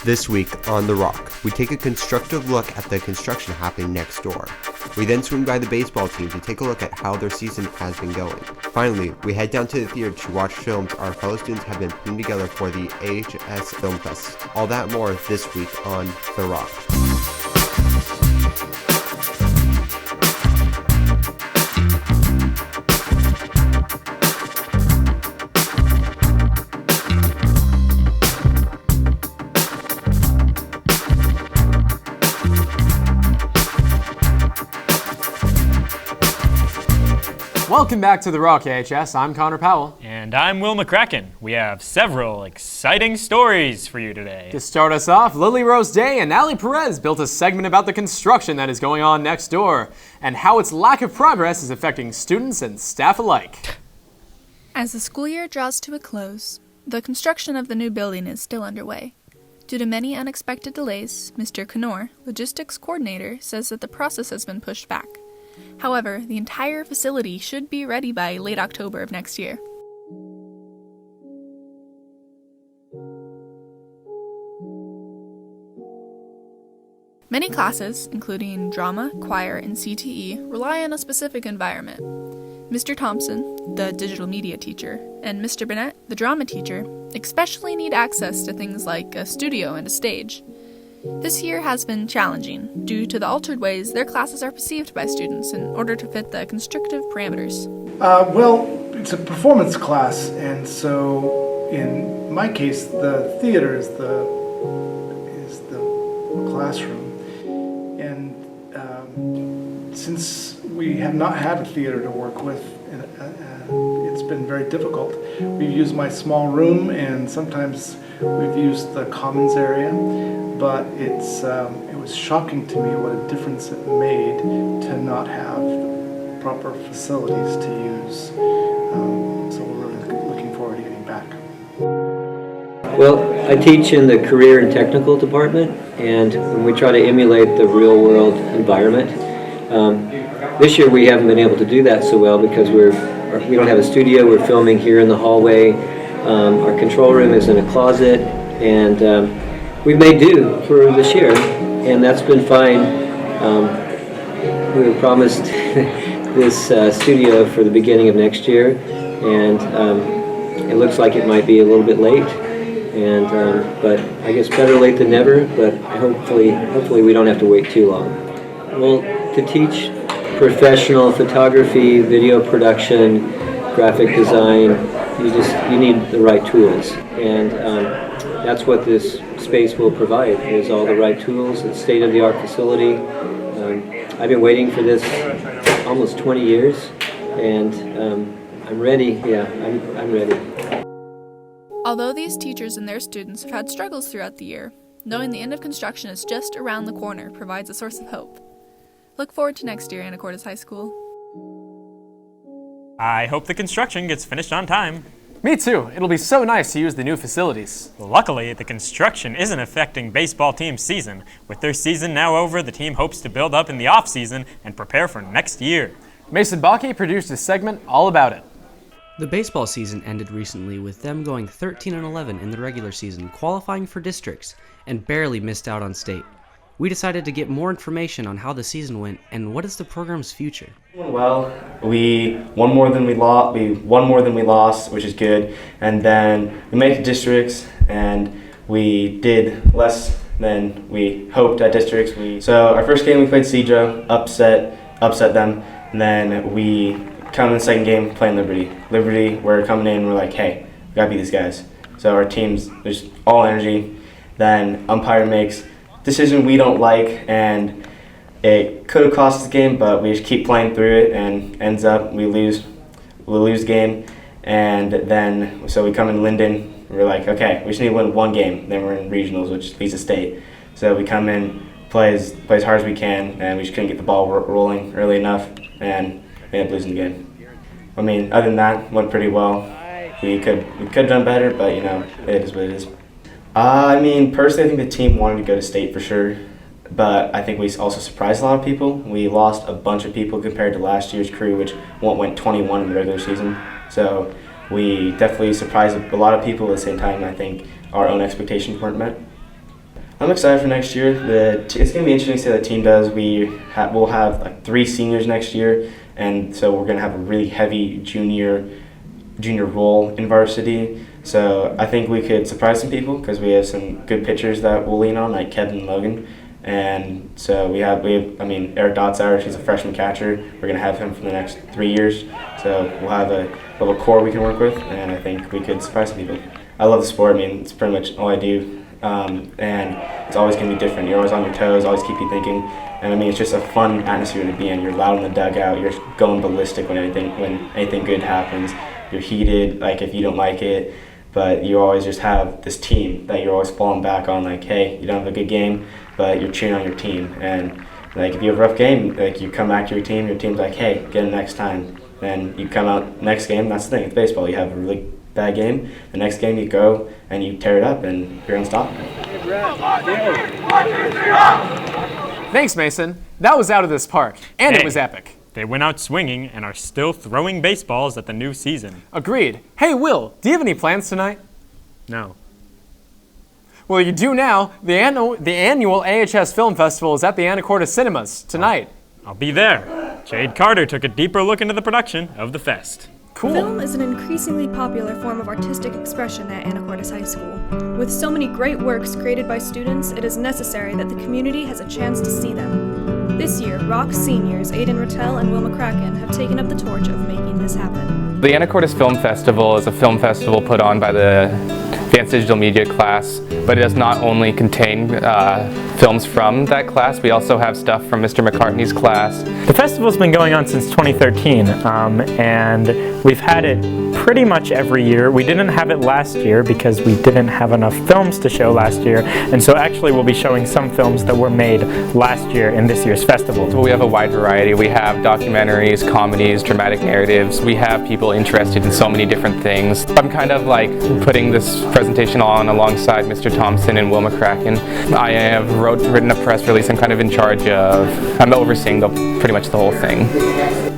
This week on The Rock, we take a constructive look at the construction happening next door. We then swing by the baseball team to take a look at how their season has been going. Finally, we head down to the theater to watch films our fellow students have been putting together for the AHS Film Fest. All that more this week on The Rock. Welcome back to The Rock AHS. I'm Connor Powell. And I'm Will McCracken. We have several exciting stories for you today. To start us off, Lily Rose Day and Ali Perez built a segment about the construction that is going on next door and how its lack of progress is affecting students and staff alike. As the school year draws to a close, the construction of the new building is still underway. Due to many unexpected delays, Mr. Knorr, logistics coordinator, says that the process has been pushed back. However, the entire facility should be ready by late October of next year. Many classes, including drama, choir, and CTE, rely on a specific environment. Mr. Thompson, the digital media teacher, and Mr. Burnett, the drama teacher, especially need access to things like a studio and a stage. This year has been challenging due to the altered ways their classes are perceived by students in order to fit the constrictive parameters. Well, it's a performance class, and so in my case, the theater is the classroom. And since we have not had a theater to work with, it's been very difficult. We've used my small room, and sometimes we've used the commons area. But it was shocking to me what a difference it made to not have the proper facilities to use. So we're really looking forward to getting back. Well, I teach in the career and technical department, and we try to emulate the real world environment. This year we haven't been able to do that so well because we don't have a studio. We're filming here in the hallway. Our control room is in a closet, and we've made do for this year, and that's been fine. We were promised this studio for the beginning of next year, and it looks like it might be a little bit late. And but I guess better late than never. But hopefully we don't have to wait too long. Well, to teach professional photography, video production, graphic design, you need the right tools, and that's what this space will provide, is all the right tools. It's state-of-the-art facility. I've been waiting for this almost 20 years, and I'm ready. Yeah, I'm ready. Although these teachers and their students have had struggles throughout the year, knowing the end of construction is just around the corner provides a source of hope. Look forward to next year, Anacortes High School. I hope the construction gets finished on time. Me too. It'll be so nice to use the new facilities. Luckily, the construction isn't affecting baseball team's season. With their season now over, the team hopes to build up in the off-season and prepare for next year. Mason Bakke produced a segment all about it. The baseball season ended recently with them going 13-11 in the regular season, qualifying for districts, and barely missed out on state. We decided to get more information on how the season went and what is the program's future. Well, we won more than we lost, which is good. And then we made it to districts, and we did less than we hoped at districts. So our first game we played Cedro, upset them, and then we come in the second game playing Liberty. Liberty, we're coming in, we're like, hey, we gotta beat these guys. So our team's just all energy. Then umpire makes decision we don't like, and it could have cost us the game, but we just keep playing through it, and ends up we lose the game. And then so we come in Linden, we're like, okay, we just need to win one game, then we're in regionals, which leads to state. So we come in, play as hard as we can, and we just couldn't get the ball rolling early enough, and we ended up losing the game. I mean, other than that, went pretty well. We could have done better, but you know, it is what it is. I mean, personally, I think the team wanted to go to state for sure, but I think we also surprised a lot of people. We lost a bunch of people compared to last year's crew, which went 21 in the regular season. So we definitely surprised a lot of people. At the same time, I think our own expectations weren't met. I'm excited for next year. It's going to be interesting to see how the team does. We'll have like 3 seniors next year, and so we're going to have a really heavy junior role in varsity. So I think we could surprise some people because we have some good pitchers that we'll lean on, like Kevin and Logan. And so we have Eric Dotzauer, she's a freshman catcher. We're going to have him for the next 3 years. So we'll have a core we can work with, and I think we could surprise some people. I love the sport. It's pretty much all I do. And it's always going to be different. You're always on your toes, always keep you thinking. And it's just a fun atmosphere to be in. You're loud in the dugout. You're going ballistic when anything good happens. You're heated, like if you don't like it. But you always just have this team that you're always falling back on. Like, hey, you don't have a good game, but you're cheering on your team. And like if you have a rough game, like you come back to your team's like, hey, get it next time. Then you come out next game. That's the thing. It's baseball. You have a really bad game. The next game you go and you tear it up and you're unstoppable. Thanks, Mason. That was out of this park, and it was epic. They went out swinging and are still throwing baseballs at the new season. Agreed. Hey, Will, do you have any plans tonight? No. Well, you do now. The annual AHS Film Festival is at the Anacortes Cinemas tonight. I'll be there. Jade Carter took a deeper look into the production of the fest. Cool. Film is an increasingly popular form of artistic expression at Anacortes High School. With so many great works created by students, it is necessary that the community has a chance to see them. This year, Rock seniors Aiden Rattel and Will McCracken have taken up the torch of making this happen. The Anacortes Film Festival is a film festival put on by the Advanced Digital Media class, but it does not only contain films from that class, we also have stuff from Mr. McCartney's class. The festival's been going on since 2013, and we've had it pretty much every year. We didn't have it last year because we didn't have enough films to show last year, and so actually we'll be showing some films that were made last year in this year's festival. So we have a wide variety. We have documentaries, comedies, dramatic narratives. We have people interested in so many different things. I'm kind of like putting this presentation on alongside Mr. Thompson and Will McCracken. I have written a press release. I'm kind of in charge of, I'm overseeing pretty much the whole thing.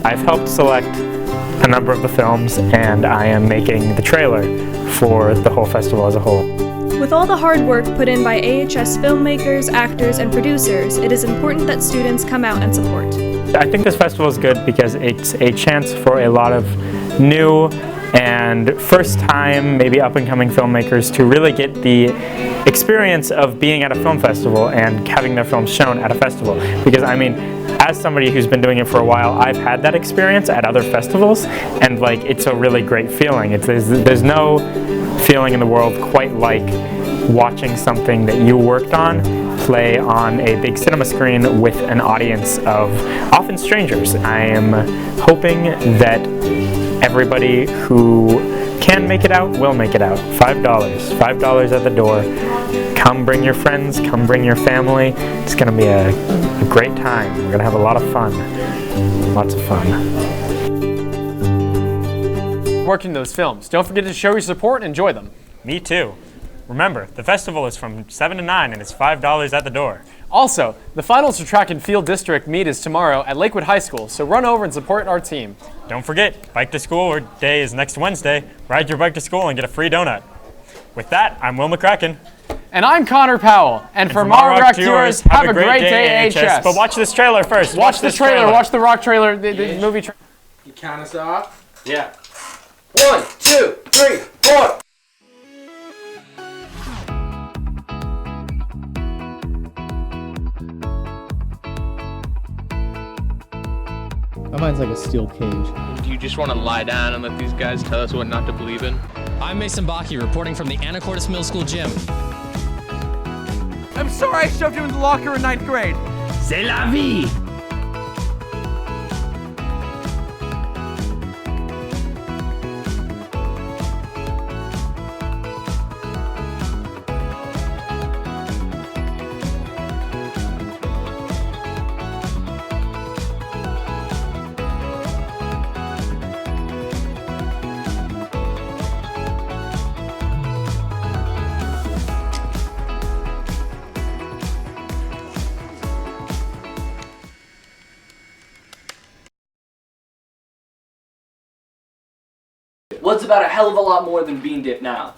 I've helped select a number of the films, and I am making the trailer for the whole festival as a whole. With all the hard work put in by AHS filmmakers, actors, and producers, it is important that students come out and support. I think this festival is good because it's a chance for a lot of new and first-time, maybe up-and-coming filmmakers to really get the experience of being at a film festival and having their films shown at a festival. Because as somebody who's been doing it for a while, I've had that experience at other festivals, and it's a really great feeling. There's no feeling in the world quite like watching something that you worked on play on a big cinema screen with an audience of often strangers. I am hoping that everybody who can make it out will make it out. $5 at the door. Come bring your friends, come bring your family. It's going to be a great time. We're going to have a lot of fun. Lots of fun. Working those films. Don't forget to show your support and enjoy them. Me too. Remember, the festival is from 7 to 9 and it's $5 at the door. Also, the finals for Track and Field District meet is tomorrow at Lakewood High School, so run over and support our team. Don't forget, Bike to School day is next Wednesday. Ride your bike to school and get a free donut. With that, I'm Will McCracken. And I'm Connor Powell. And for Mar Rock viewers, have a great day, AHS. But watch this trailer first. Watch this trailer. Watch the rock trailer, the movie trailer. You count us off? Yeah. 1, 2, 3, 4. Mine's like a steel cage. Do you just want to lie down and let these guys tell us what not to believe in? I'm Mason Baki, reporting from the Anacortes Middle School gym. I'm sorry I shoved you in the locker in 9th grade. C'est la vie! What's about a hell of a lot more than bean dip now?